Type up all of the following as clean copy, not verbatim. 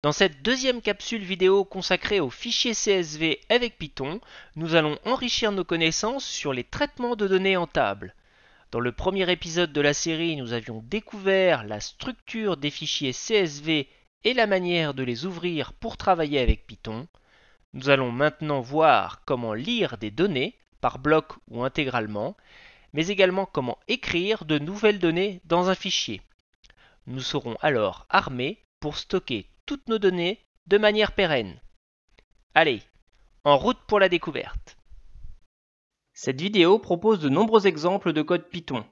Dans cette deuxième capsule vidéo consacrée aux fichiers CSV avec Python, nous allons enrichir nos connaissances sur les traitements de données en table. Dans le premier épisode de la série, nous avions découvert la structure des fichiers CSV et la manière de les ouvrir pour travailler avec Python. Nous allons maintenant voir comment lire des données, par bloc ou intégralement, mais également comment écrire de nouvelles données dans un fichier. Nous serons alors armés pour stocker toutes nos données de manière pérenne. Allez, en route pour la découverte. Cette vidéo propose de nombreux exemples de code Python.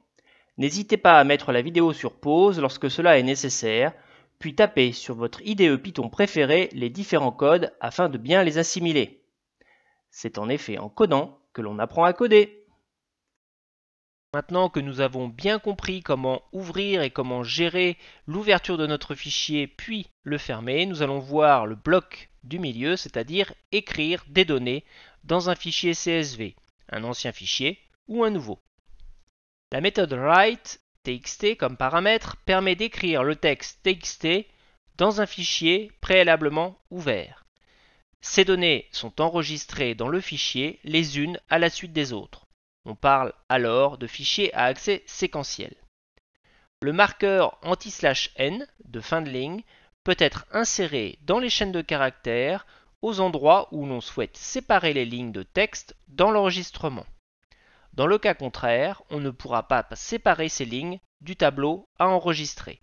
N'hésitez pas à mettre la vidéo sur pause lorsque cela est nécessaire, puis tapez sur votre IDE Python préféré les différents codes afin de bien les assimiler. C'est en effet en codant que l'on apprend à coder. Maintenant que nous avons bien compris comment ouvrir et comment gérer l'ouverture de notre fichier puis le fermer, nous allons voir le bloc du milieu, c'est-à-dire écrire des données dans un fichier CSV, un ancien fichier ou un nouveau. La méthode write.txt comme paramètre permet d'écrire le texte txt dans un fichier préalablement ouvert. Ces données sont enregistrées dans le fichier les unes à la suite des autres. On parle alors de fichiers à accès séquentiel. Le marqueur anti/n de fin de ligne peut être inséré dans les chaînes de caractères aux endroits où l'on souhaite séparer les lignes de texte dans l'enregistrement. Dans le cas contraire, on ne pourra pas séparer ces lignes du tableau à enregistrer.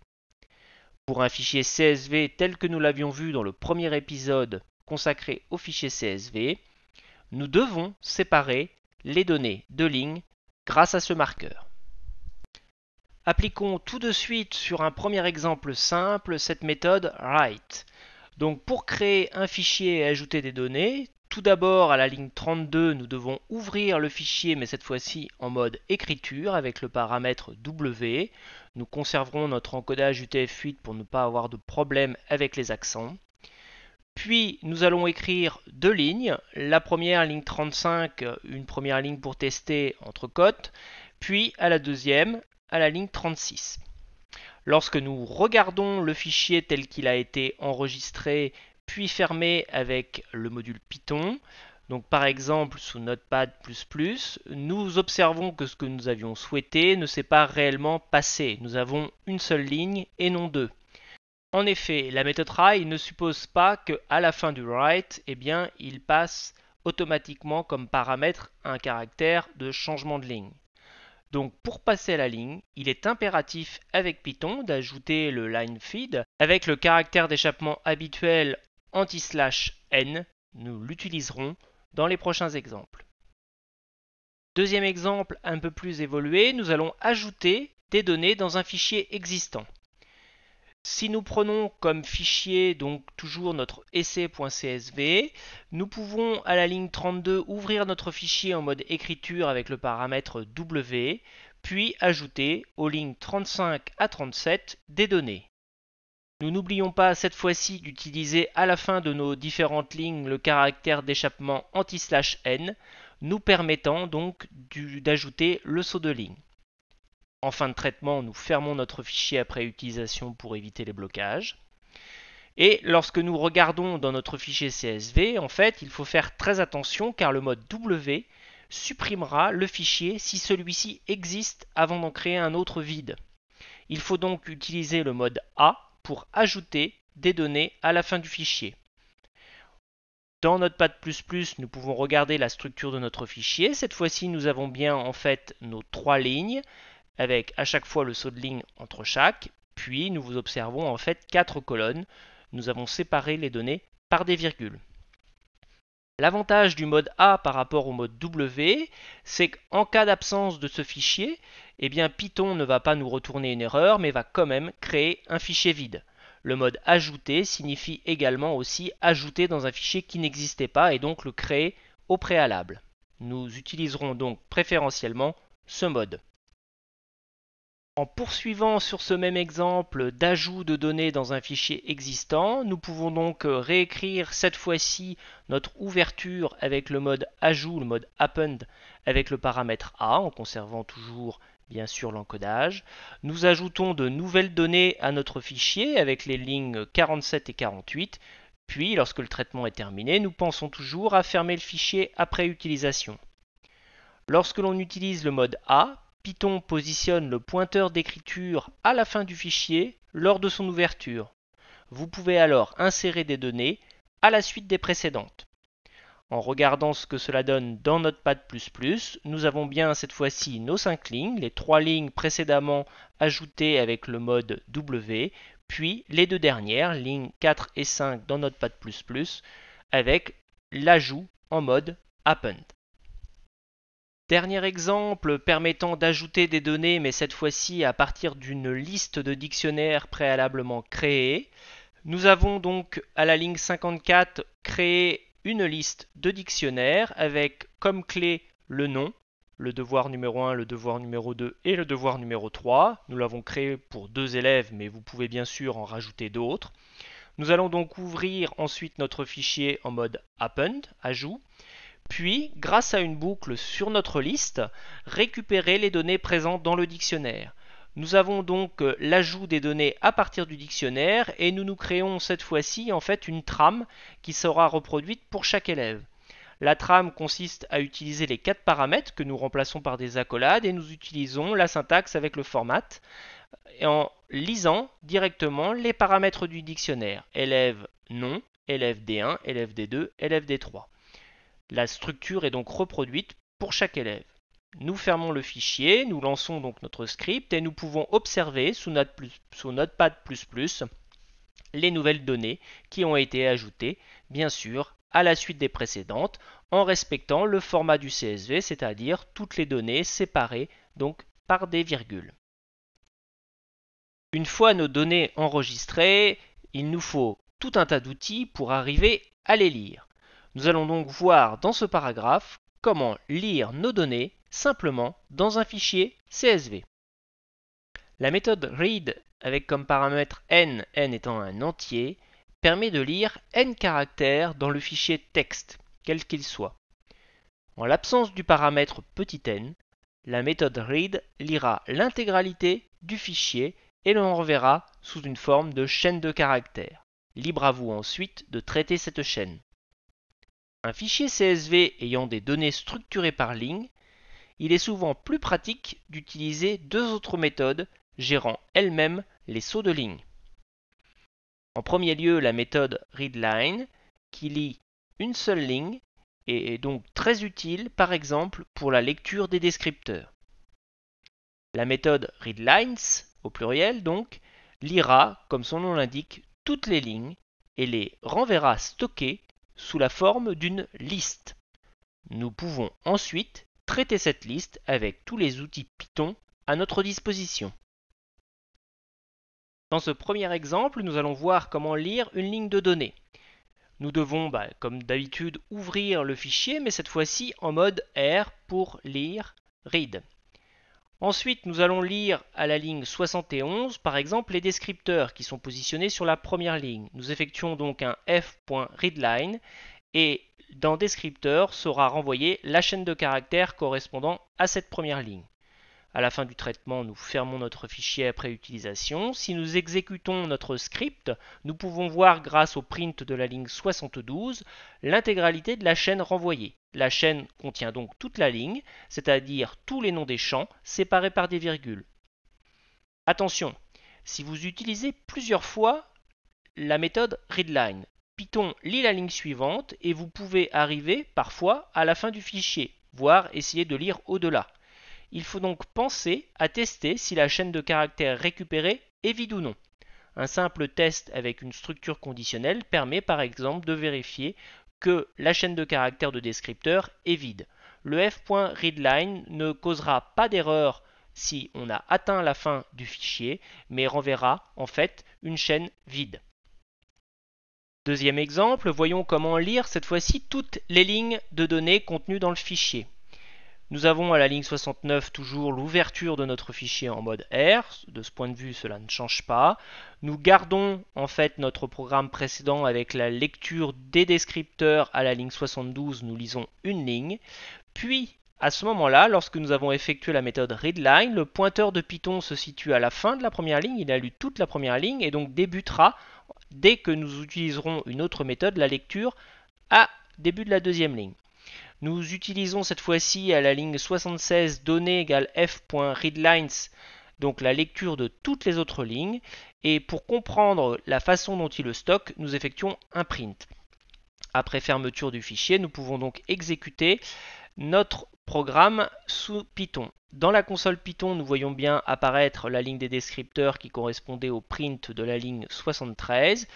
Pour un fichier CSV tel que nous l'avions vu dans le premier épisode consacré au fichier CSV, nous devons séparer les données de ligne grâce à ce marqueur. Appliquons tout de suite sur un premier exemple simple cette méthode write. Donc pour créer un fichier et ajouter des données, tout d'abord à la ligne 32, nous devons ouvrir le fichier mais cette fois-ci en mode écriture avec le paramètre W. Nous conserverons notre encodage UTF-8 pour ne pas avoir de problème avec les accents. Puis nous allons écrire deux lignes, la première ligne 35, une première ligne pour tester entre cotes, puis à la deuxième, à la ligne 36. Lorsque nous regardons le fichier tel qu'il a été enregistré, puis fermé avec le module Python, donc par exemple sous Notepad++, nous observons que ce que nous avions souhaité ne s'est pas réellement passé. Nous avons une seule ligne et non deux. En effet, la méthode try ne suppose pas qu'à la fin du write, il passe automatiquement comme paramètre un caractère de changement de ligne. Donc pour passer à la ligne, il est impératif avec Python d'ajouter le line feed avec le caractère d'échappement habituel anti/n. Nous l'utiliserons dans les prochains exemples. Deuxième exemple un peu plus évolué, nous allons ajouter des données dans un fichier existant. Si nous prenons comme fichier donc toujours notre essai.csv, nous pouvons à la ligne 32 ouvrir notre fichier en mode écriture avec le paramètre W, puis ajouter aux lignes 35 à 37 des données. Nous n'oublions pas cette fois-ci d'utiliser à la fin de nos différentes lignes le caractère d'échappement anti/n, nous permettant donc d'ajouter le saut de ligne. En fin de traitement, nous fermons notre fichier après utilisation pour éviter les blocages. Et lorsque nous regardons dans notre fichier CSV, en fait, il faut faire très attention car le mode W supprimera le fichier si celui-ci existe avant d'en créer un autre vide. Il faut donc utiliser le mode A pour ajouter des données à la fin du fichier. Dans Notepad++, nous pouvons regarder la structure de notre fichier. Cette fois-ci, nous avons bien en fait nos trois lignes, avec à chaque fois le saut de ligne entre chaque, puis nous observons en fait 4 colonnes. Nous avons séparé les données par des virgules. L'avantage du mode A par rapport au mode W, c'est qu'en cas d'absence de ce fichier, Python ne va pas nous retourner une erreur, mais va quand même créer un fichier vide. Le mode ajouter signifie également aussi ajouter dans un fichier qui n'existait pas et donc le créer au préalable. Nous utiliserons donc préférentiellement ce mode. En poursuivant sur ce même exemple d'ajout de données dans un fichier existant, nous pouvons donc réécrire cette fois-ci notre ouverture avec le mode ajout, le mode append avec le paramètre A, en conservant toujours bien sûr l'encodage. Nous ajoutons de nouvelles données à notre fichier avec les lignes 47 et 48. Puis, lorsque le traitement est terminé, nous pensons toujours à fermer le fichier après utilisation. Lorsque l'on utilise le mode A, Python positionne le pointeur d'écriture à la fin du fichier lors de son ouverture. Vous pouvez alors insérer des données à la suite des précédentes. En regardant ce que cela donne dans Notepad++, nous avons bien cette fois-ci nos 5 lignes, les 3 lignes précédemment ajoutées avec le mode W, puis les 2 dernières, lignes 4 et 5 dans Notepad++, avec l'ajout en mode Append. Dernier exemple permettant d'ajouter des données, mais cette fois-ci à partir d'une liste de dictionnaires préalablement créée. Nous avons donc à la ligne 54 créé une liste de dictionnaires avec comme clé le nom, le devoir numéro 1, le devoir numéro 2 et le devoir numéro 3. Nous l'avons créé pour 2 élèves, mais vous pouvez bien sûr en rajouter d'autres. Nous allons donc ouvrir ensuite notre fichier en mode Append, ajout. Puis, grâce à une boucle sur notre liste, récupérer les données présentes dans le dictionnaire. Nous avons donc l'ajout des données à partir du dictionnaire et nous créons cette fois-ci en fait une trame qui sera reproduite pour chaque élève. La trame consiste à utiliser les 4 paramètres que nous remplaçons par des accolades et nous utilisons la syntaxe avec le format en lisant directement les paramètres du dictionnaire. Élève nom, élève D1, élève D2, élève D3. La structure est donc reproduite pour chaque élève. Nous fermons le fichier, nous lançons donc notre script et nous pouvons observer sous Notepad++ les nouvelles données qui ont été ajoutées, bien sûr, à la suite des précédentes, en respectant le format du CSV, c'est-à-dire toutes les données séparées donc par des virgules. Une fois nos données enregistrées, il nous faut tout un tas d'outils pour arriver à les lire. Nous allons donc voir dans ce paragraphe comment lire nos données simplement dans un fichier CSV. La méthode read avec comme paramètre n étant un entier, permet de lire n caractères dans le fichier texte, quel qu'il soit. En l'absence du paramètre n, la méthode read lira l'intégralité du fichier et le renverra sous une forme de chaîne de caractères. Libre à vous ensuite de traiter cette chaîne. Un fichier CSV ayant des données structurées par ligne, il est souvent plus pratique d'utiliser 2 autres méthodes gérant elles-mêmes les sauts de ligne. En premier lieu, la méthode readLine qui lit une seule ligne et est donc très utile par exemple pour la lecture des descripteurs. La méthode readLines, au pluriel donc, lira, comme son nom l'indique, toutes les lignes et les renverra stockées sous la forme d'une liste. Nous pouvons ensuite traiter cette liste avec tous les outils Python à notre disposition. Dans ce premier exemple, nous allons voir comment lire une ligne de données. Nous devons, comme d'habitude, ouvrir le fichier, mais cette fois-ci en mode R pour lire read. Ensuite, nous allons lire à la ligne 71, par exemple, les descripteurs qui sont positionnés sur la première ligne. Nous effectuons donc un f.readline et dans descripteur sera renvoyée la chaîne de caractères correspondant à cette première ligne. À la fin du traitement, nous fermons notre fichier après utilisation. Si nous exécutons notre script, nous pouvons voir grâce au print de la ligne 72 l'intégralité de la chaîne renvoyée. La chaîne contient donc toute la ligne, c'est-à-dire tous les noms des champs séparés par des virgules. Attention, si vous utilisez plusieurs fois la méthode readline, Python lit la ligne suivante et vous pouvez arriver parfois à la fin du fichier, voire essayer de lire au-delà. Il faut donc penser à tester si la chaîne de caractères récupérée est vide ou non. Un simple test avec une structure conditionnelle permet par exemple de vérifier que la chaîne de caractères de descripteur est vide. Le f.readline ne causera pas d'erreur si on a atteint la fin du fichier, mais renverra en fait une chaîne vide. Deuxième exemple, voyons comment lire cette fois-ci toutes les lignes de données contenues dans le fichier. Nous avons à la ligne 69 toujours l'ouverture de notre fichier en mode R. De ce point de vue, cela ne change pas. Nous gardons en fait notre programme précédent avec la lecture des descripteurs à la ligne 72. Nous lisons une ligne. Puis, À ce moment-là, lorsque nous avons effectué la méthode readLine, le pointeur de Python se situe à la fin de la première ligne, il a lu toute la première ligne et donc débutera dès que nous utiliserons une autre méthode, la lecture, à début de la deuxième ligne. Nous utilisons cette fois-ci à la ligne 76 données égale f.readlines, donc la lecture de toutes les autres lignes, et pour comprendre la façon dont il le stocke, nous effectuons un print. Après fermeture du fichier, nous pouvons donc exécuter notre programme sous Python. Dans la console Python, nous voyons bien apparaître la ligne des descripteurs qui correspondait au print de la ligne 73,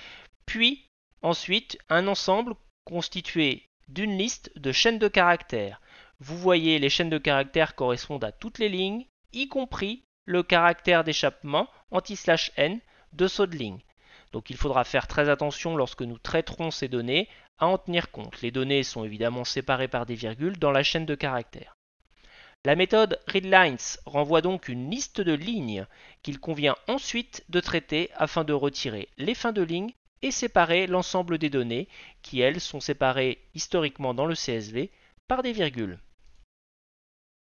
puis ensuite un ensemble constitué d'une liste de chaînes de caractères. Vous voyez, les chaînes de caractères correspondent à toutes les lignes, y compris le caractère d'échappement anti/n de saut de ligne. Donc il faudra faire très attention lorsque nous traiterons ces données à en tenir compte. Les données sont évidemment séparées par des virgules dans la chaîne de caractères. La méthode readlines renvoie donc une liste de lignes qu'il convient ensuite de traiter afin de retirer les fins de ligne et séparer l'ensemble des données qui, elles, sont séparées historiquement dans le CSV par des virgules.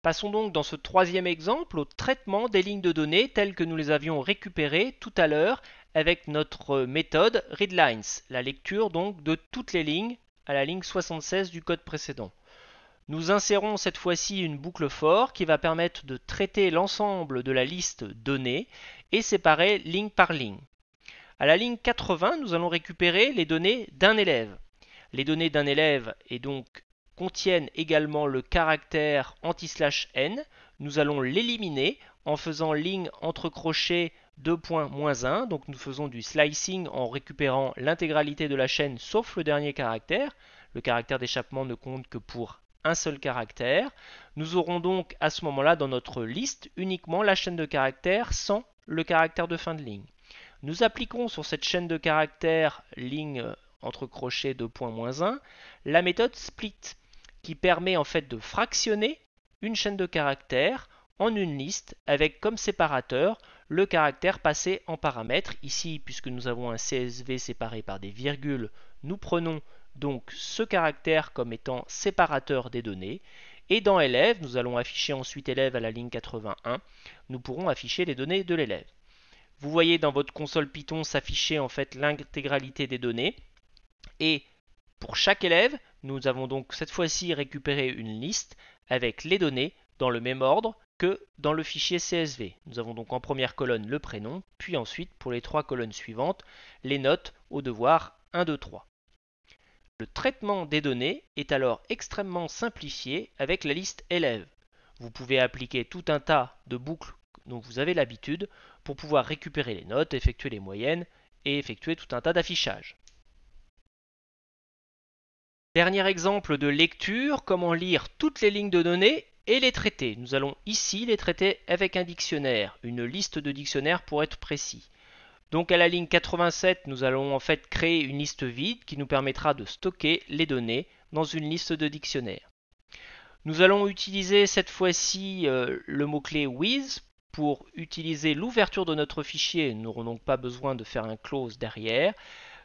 Passons donc dans ce troisième exemple au traitement des lignes de données telles que nous les avions récupérées tout à l'heure avec notre méthode readlines, la lecture donc de toutes les lignes à la ligne 76 du code précédent. Nous insérons cette fois-ci une boucle for qui va permettre de traiter l'ensemble de la liste donnée et séparer ligne par ligne. À la ligne 80, nous allons récupérer les données d'un élève. Les données d'un élève et donc contiennent également le caractère anti/n. Nous allons l'éliminer en faisant ligne entre crochets 2.-1. Donc nous faisons du slicing en récupérant l'intégralité de la chaîne sauf le dernier caractère. Le caractère d'échappement ne compte que pour un seul caractère. Nous aurons donc à ce moment-là dans notre liste uniquement la chaîne de caractères sans le caractère de fin de ligne. Nous appliquons sur cette chaîne de caractères ligne entre crochets 2.-1 la méthode split qui permet en fait de fractionner une chaîne de caractères en une liste avec comme séparateur le caractère passé en paramètre. Ici, puisque nous avons un CSV séparé par des virgules, nous prenons donc ce caractère comme étant séparateur des données. Et dans élève, nous allons afficher ensuite élève à la ligne 81. Nous pourrons afficher les données de l'élève. Vous voyez dans votre console Python s'afficher en fait l'intégralité des données. Et pour chaque élève, nous avons donc cette fois-ci récupéré une liste avec les données dans le même ordre que dans le fichier CSV. Nous avons donc en première colonne le prénom, puis ensuite pour les trois colonnes suivantes, les notes au devoir 1, 2, 3. Le traitement des données est alors extrêmement simplifié avec la liste élève. Vous pouvez appliquer tout un tas de boucles dont vous avez l'habitude pour pouvoir récupérer les notes, effectuer les moyennes et effectuer tout un tas d'affichages. Dernier exemple de lecture, comment lire toutes les lignes de données et les traiter. Nous allons ici les traiter avec un dictionnaire, une liste de dictionnaires pour être précis. Donc à la ligne 87, nous allons en fait créer une liste vide qui nous permettra de stocker les données dans une liste de dictionnaires. Nous allons utiliser cette fois-ci le mot-clé with pour utiliser l'ouverture de notre fichier. Nous n'aurons donc pas besoin de faire un close derrière.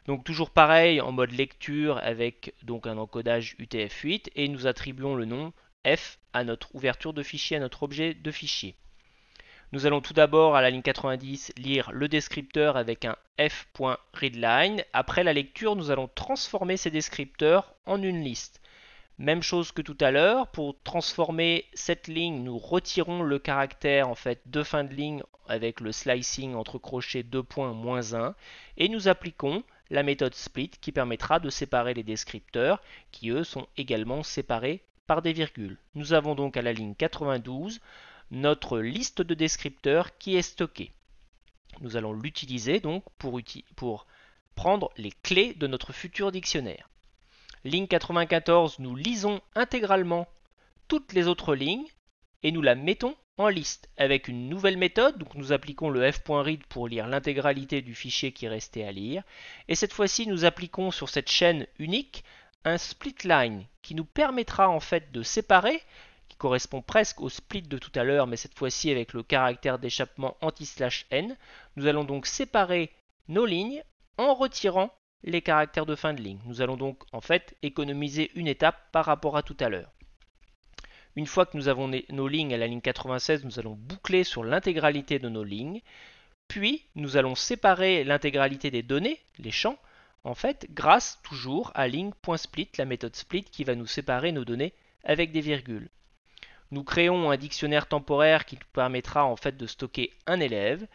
Donc toujours pareil en mode lecture avec donc un encodage UTF-8 et nous attribuons le nom f à notre ouverture de fichier, à notre objet de fichier. Nous allons tout d'abord à la ligne 90 lire le descripteur avec un f.readline. Après la lecture, nous allons transformer ces descripteurs en une liste. Même chose que tout à l'heure, pour transformer cette ligne, nous retirons le caractère en fait de fin de ligne avec le slicing entre crochets 2.-1 et nous appliquons la méthode split qui permettra de séparer les descripteurs qui eux sont également séparés par des virgules. Nous avons donc à la ligne 92 notre liste de descripteurs qui est stockée. Nous allons l'utiliser donc pour prendre les clés de notre futur dictionnaire. Ligne 94, nous lisons intégralement toutes les autres lignes et nous la mettons en liste avec une nouvelle méthode. Donc nous appliquons le f.read pour lire l'intégralité du fichier qui restait à lire. Et cette fois-ci, nous appliquons sur cette chaîne unique un split line qui nous permettra en fait de séparer, qui correspond presque au split de tout à l'heure, mais cette fois-ci avec le caractère d'échappement anti/n. Nous allons donc séparer nos lignes en retirant les caractères de fin de ligne. Nous allons donc en fait économiser une étape par rapport à tout à l'heure. Une fois que nous avons nos lignes à la ligne 96, nous allons boucler sur l'intégralité de nos lignes. Puis, nous allons séparer l'intégralité des données, les champs, en fait, grâce toujours à ling.split, la méthode split qui va nous séparer nos données avec des virgules. Nous créons un dictionnaire temporaire qui nous permettra en fait de stocker un élève.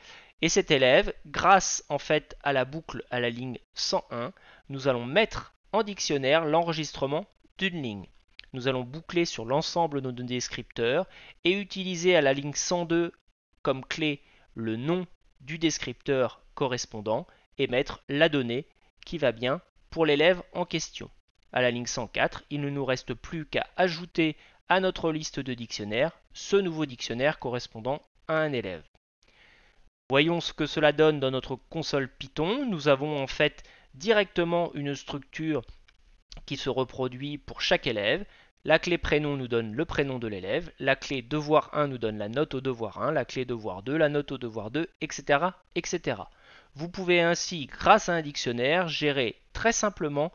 Et cet élève, grâce en fait à la boucle à la ligne 101, nous allons mettre en dictionnaire l'enregistrement d'une ligne. Nous allons boucler sur l'ensemble de nos descripteurs et utiliser à la ligne 102 comme clé le nom du descripteur correspondant et mettre la donnée qui va bien pour l'élève en question. À la ligne 104, il ne nous reste plus qu'à ajouter à notre liste de dictionnaires ce nouveau dictionnaire correspondant à un élève. Voyons ce que cela donne dans notre console Python. Nous avons en fait directement une structure qui se reproduit pour chaque élève. La clé prénom nous donne le prénom de l'élève, la clé devoir 1 nous donne la note au devoir 1, la clé devoir 2, la note au devoir 2, etc., etc. Vous pouvez ainsi, grâce à un dictionnaire, gérer très simplement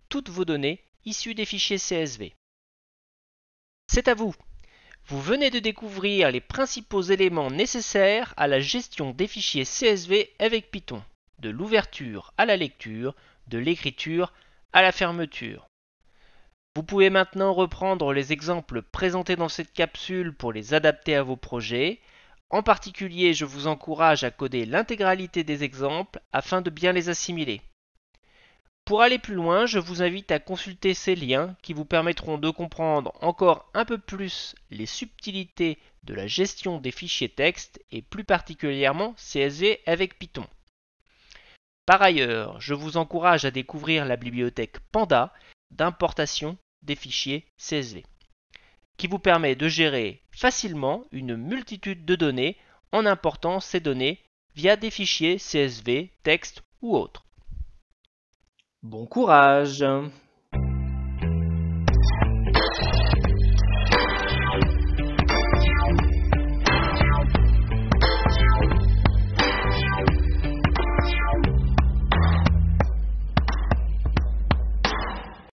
toutes vos données issues des fichiers CSV. C'est à vous! Vous venez de découvrir les principaux éléments nécessaires à la gestion des fichiers CSV avec Python, de l'ouverture à la lecture, de l'écriture à la fermeture. Vous pouvez maintenant reprendre les exemples présentés dans cette capsule pour les adapter à vos projets. En particulier, je vous encourage à coder l'intégralité des exemples afin de bien les assimiler. Pour aller plus loin, je vous invite à consulter ces liens qui vous permettront de comprendre encore un peu plus les subtilités de la gestion des fichiers texte et plus particulièrement CSV avec Python. Par ailleurs, je vous encourage à découvrir la bibliothèque Panda d'importation des fichiers CSV, qui vous permet de gérer facilement une multitude de données en important ces données via des fichiers CSV, texte ou autres. Bon courage!